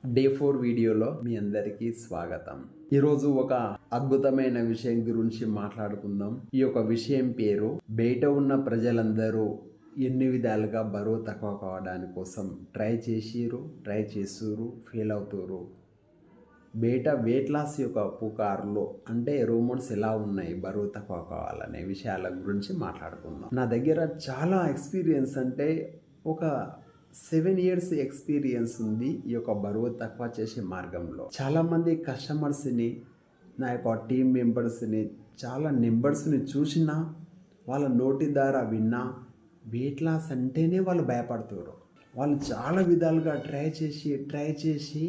Day 4 వీడియోలో మీ అందరికీ స్వాగతం. ఈరోజు ఒక అద్భుతమైన విషయం గురించి మాట్లాడుకుందాం. ఈ యొక్క విషయం పేరు బయట ఉన్న ప్రజలందరూ ఎన్ని విధాలుగా బరువు తక్కువ కావడానికి కోసం ట్రై చేస్తురు, ఫెయిల్ అవుతురు. బయట వెయిట్ లాస్ యొక్క పుకార్లు అంటే రూమర్స్ ఎలా ఉన్నాయి బరువు తక్కువ కావాలనే విషయాల గురించి మాట్లాడుకుందాం. నా దగ్గర చాలా ఎక్స్పీరియన్స్ అంటే ఒక 7 years ఎక్స్పీరియన్స్ ఉంది ఈ యొక్క బరువు తక్కువ చేసే మార్గంలో. చాలామంది కస్టమర్స్ని, నా యొక్క టీం మెంబర్స్ని, చాలా నెంబర్స్ని చూసినా, వాళ్ళ నోటి ద్వారా విన్నా వెయిట్ లాస్ అంటేనే వాళ్ళు భయపడుతారు. వాళ్ళు చాలా విధాలుగా ట్రై చేసి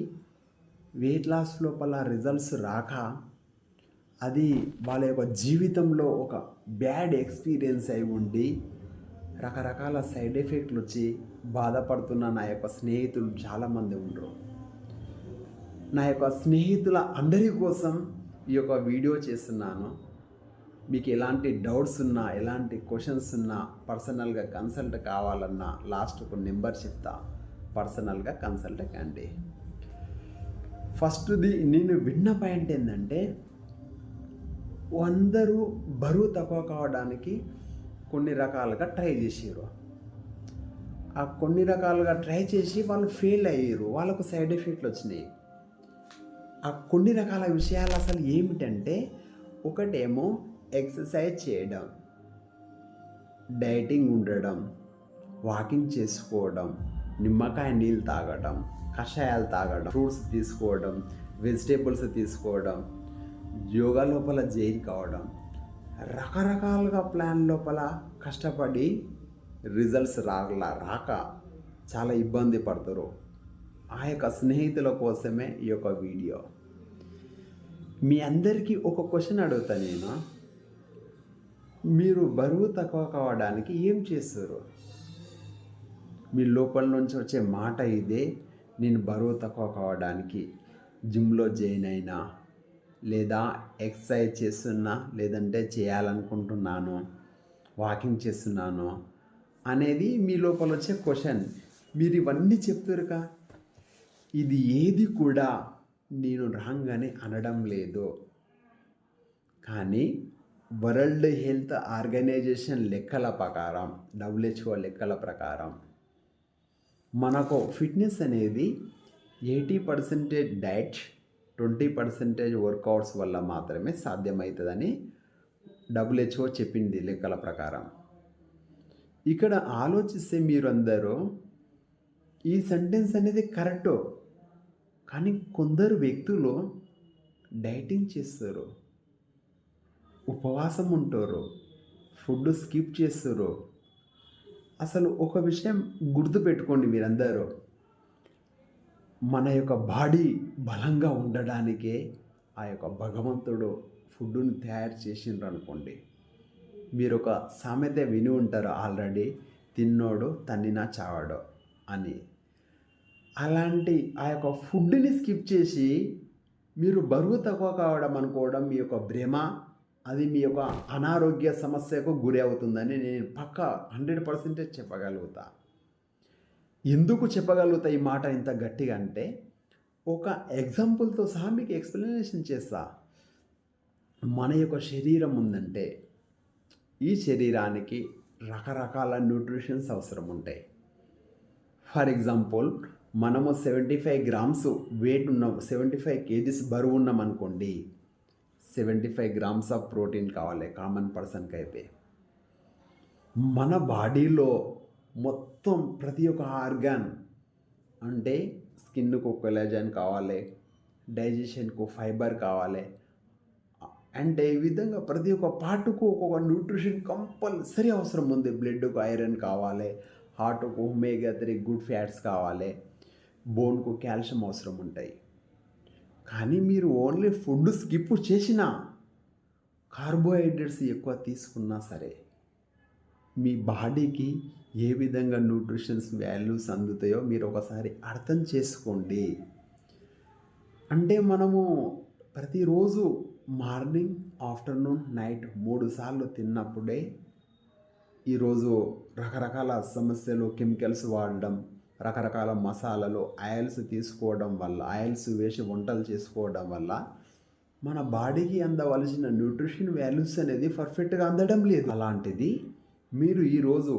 వెయిట్ లాస్ లోపల రిజల్ట్స్ రాక అది వాళ్ళ యొక్క జీవితంలో ఒక బ్యాడ్ ఎక్స్పీరియన్స్ అయి ఉండి రకరకాల సైడ్ ఎఫెక్ట్లు వచ్చి బాధపడుతున్న నా యొక్క స్నేహితులు చాలామంది ఉండరు. నా యొక్క స్నేహితుల అందరి కోసం ఈ యొక్క వీడియో చేస్తున్నాను. మీకు ఎలాంటి డౌట్స్ ఉన్నా, ఎలాంటి క్వశ్చన్స్ ఉన్నా పర్సనల్గా కన్సల్ట్ కావాలన్నా లాస్ట్ ఒక నెంబర్ చెప్తా, పర్సనల్గా కన్సల్ట్ కండి. ఫస్ట్ది నేను విన్న పాయింట్ ఏంటంటే, అందరూ బరువు తక్కువ కావడానికి కొన్ని రకాలుగా ట్రై చేసారు. ఆ కొన్ని రకాలుగా ట్రై చేసి వాళ్ళు ఫెయిల్ అయ్యారు, వాళ్ళకు సైడ్ ఎఫెక్ట్లు వచ్చినాయి. ఆ కొన్ని రకాల విషయాలు అసలు ఏమిటంటే, ఒకటేమో ఎక్సర్సైజ్ చేయడం, డైటింగ్ ఉండడం, వాకింగ్ చేసుకోవడం, నిమ్మకాయ నీళ్ళు తాగడం, కషాయాలు తాగడం, ఫ్రూట్స్ తీసుకోవడం, వెజిటేబుల్స్ తీసుకోవడం, యోగా లోపల జైన్ కావడం, రకరకాలుగా ప్లాన్ లోపల కష్టపడి రిజల్ట్స్ రాక చాలా ఇబ్బంది పడతారు. ఆ యొక్క స్నేహితుల కోసమే ఈ యొక్క వీడియో. మీ అందరికీ ఒక క్వశ్చన్ అడుగుతా నేను. మీరు బరువు తక్కువ కావడానికి ఏం చేస్తారు? మీ లోపల నుంచి వచ్చే మాట ఇదే, నేను బరువు తక్కువ కావడానికి జిమ్లో జాయిన్ అయినా, లేదా ఎక్సర్సైజ్ చేస్తున్నా, లేదంటే చేయాలనుకుంటున్నాను, వాకింగ్ చేస్తున్నాను అనేది మీ లోపల వచ్చే క్వశ్చన్. మీరు ఇవన్నీ చెప్తారుగా, ఇది ఏది కూడా నేను రాంగ్ అని అనడం లేదు. కానీ వరల్డ్ హెల్త్ ఆర్గనైజేషన్ లెక్కల ప్రకారం, WHO లెక్కల ప్రకారం మనకు ఫిట్నెస్ అనేది 80% డైట్, 20% వర్కౌట్స్ వల్ల మాత్రమే సాధ్యమవుతుందని WHO చెప్పింది లెక్కల ప్రకారం. ఇక్కడ ఆలోచిస్తే మీరందరూ ఈ సెంటెన్స్ అనేది కరెక్టు, కానీ కొందరు వ్యక్తులు డైటింగ్ చేస్తారు, ఉపవాసం ఉంటారు, ఫుడ్ స్కిప్ చేస్తారు. అసలు ఒక విషయం గుర్తుపెట్టుకోండి మీరందరూ, మన యొక్క బాడీ బలంగా ఉండడానికే ఆ యొక్క భగవంతుడు ఫుడ్డుని తయారు చేసిండ్రు అనుకోండి. మీరు ఒక సామెత విని ఉంటారు ఆల్రెడీ, తిన్నోడు తన్నినా చావడు అని. అలాంటి ఆ యొక్క ఫుడ్ని స్కిప్ చేసి మీరు బరువు తక్కువ కావడం అనుకోవడం మీ యొక్క భ్రమ. అది మీ యొక్క అనారోగ్య సమస్యకు గురి అవుతుందని నేను పక్కా 100% చెప్పగలుగుతా. ఎందుకు చెప్పగలుగుతా ఈ మాట ఇంత గట్టిగా అంటే, ఒక ఎగ్జాంపుల్తో సహా మీకు ఎక్స్ప్లెనేషన్ చేస్తా. మన యొక్క శరీరం ఉందంటే, ఈ శరీరానికి రకరకాల న్యూట్రిషన్స్ అవసరం ఉంటాయి. ఫర్ ఎగ్జాంపుల్, మనము 75 grams వెయిట్ ఉన్నాం, 75 kgs బరువు ఉన్నాం అనుకోండి, 75 grams ఆఫ్ ప్రోటీన్ కావాలి కామన్ పర్సన్కి అయితే. మన బాడీలో మొత్తం ప్రతి ఒక్క ఆర్గాన్, అంటే స్కిన్కు కొలాజన్ కావాలి, డైజెషన్కు ఫైబర్ కావాలి, అంటే ఈ విధంగా ప్రతి ఒక్క పార్టుకు ఒక్కొక్క న్యూట్రిషన్ కంపల్సరీ అవసరం ఉంది. బ్లడ్కు ఐరన్ కావాలి, హార్ట్కు ఒమేగా 3 గుడ్ ఫ్యాట్స్ కావాలి, బోన్కు కాల్షియం అవసరం ఉంటాయి. కానీ మీరు ఓన్లీ ఫుడ్ స్కిప్ చేసినా, కార్బోహైడ్రేట్స్ ఎక్కువ తీసుకున్నా సరే మీ బాడీకి ఏ విధంగా న్యూట్రిషన్స్ వాల్యూస్ అందుతాయో మీరు ఒకసారి అర్థం చేసుకోండి. అంటే మనము ప్రతిరోజు మార్నింగ్, ఆఫ్టర్నూన్, నైట్ 3 సార్లు తిన్నప్పుడే ఈరోజు రకరకాల సమస్యలు, కెమికల్స్ వాడడం, రకరకాల మసాలాలు, ఆయిల్స్ తీసుకోవడం వల్ల, ఆయిల్స్ వేసి వంటలు చేసుకోవడం వల్ల మన బాడీకి అందవలసిన న్యూట్రిషన్ వాల్యూస్ అనేది పర్ఫెక్ట్‌గా అందడం లేదు. అలాంటిది మీరు ఈరోజు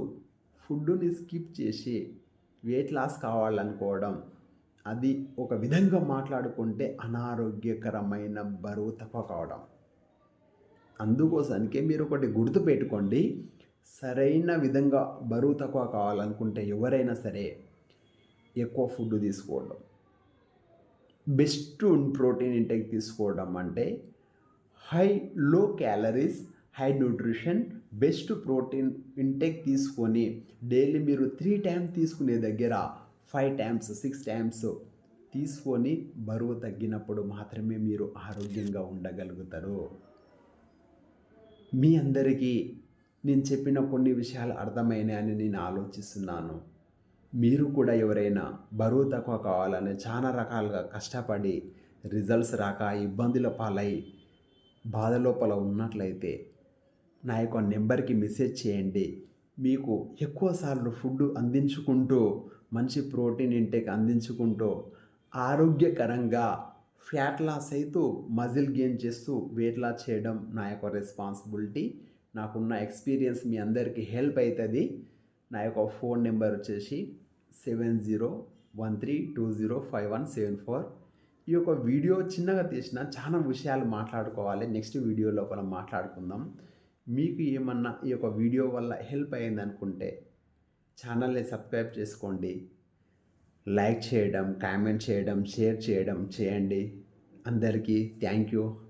ఫుడ్డుని స్కిప్ చేసి వెయిట్ లాస్ కావాలనుకోవడం, అది ఒక విధంగా మాట్లాడుకుంటే అనారోగ్యకరమైన బరువు తక్కువ కావడం. అందుకోసానికే మీరు ఒకటి గుర్తుపెట్టుకోండి. సరైన విధంగా బరువు తక్కువ కావాలనుకుంటే ఎవరైనా సరే ఎక్కువ ఫుడ్ తీసుకోవడం. బెస్ట్ ప్రోటీన్ ఇంటేక్ తీసుకోవడం అంటే లో calories, high nutrition, best protein intake తీసుకొని డైలీ మీరు 3 టైమ్స్ తీసుకునే దగ్గర 5 టైమ్స్, 6 టైమ్స్ తీసుకొని బరువు తగ్గినప్పుడు మాత్రమే మీరు ఆరోగ్యంగా ఉండగలుగుతారు. మీ అందరికీ నేను చెప్పిన కొన్ని విషయాలు అర్థమైనాయని నేను ఆలోచిస్తున్నాను. మీరు కూడా ఎవరైనా బరువు తక్కువ కావాలని చాలా రకాలుగా కష్టపడి రిజల్ట్స్ రాక ఇబ్బందుల పాలై బాధ లోపల ఉన్నట్లయితే నా యొక్క నెంబర్కి మెసేజ్ చేయండి. మీకు ఎక్కువ సార్లు ఫుడ్ అందించుకుంటూ మంచి ప్రోటీన్ ఇంటేక్ అందించుకుంటూ ఆరోగ్యకరంగా ఫ్యాట్ లాస్ అవుతూ మజిల్ గెయిన్ చేస్తూ వెయిట్ లాస్ చేయడం నా యొక్క రెస్పాన్సిబిలిటీ. నాకున్న ఎక్స్పీరియన్స్ మీ అందరికీ హెల్ప్ అవుతుంది. నా యొక్క ఫోన్ నెంబర్ వచ్చేసి 7013205174. ఈ యొక్క వీడియో చిన్నగా తీసిన చాలా విషయాలు మాట్లాడుకోవాలి. నెక్స్ట్ వీడియో లోపల మాట్లాడుకుందాం. మీకు ఏమన్నా ఈ యొక్క వీడియో వల్ల హెల్ప్ అయింది అనుకుంటే ఛానల్ని సబ్స్క్రైబ్ చేసుకోండి. లైక్ చేయడం, కామెంట్ చేయడం, షేర్ చేయడం చేయండి. అందరికీ థ్యాంక్ యూ.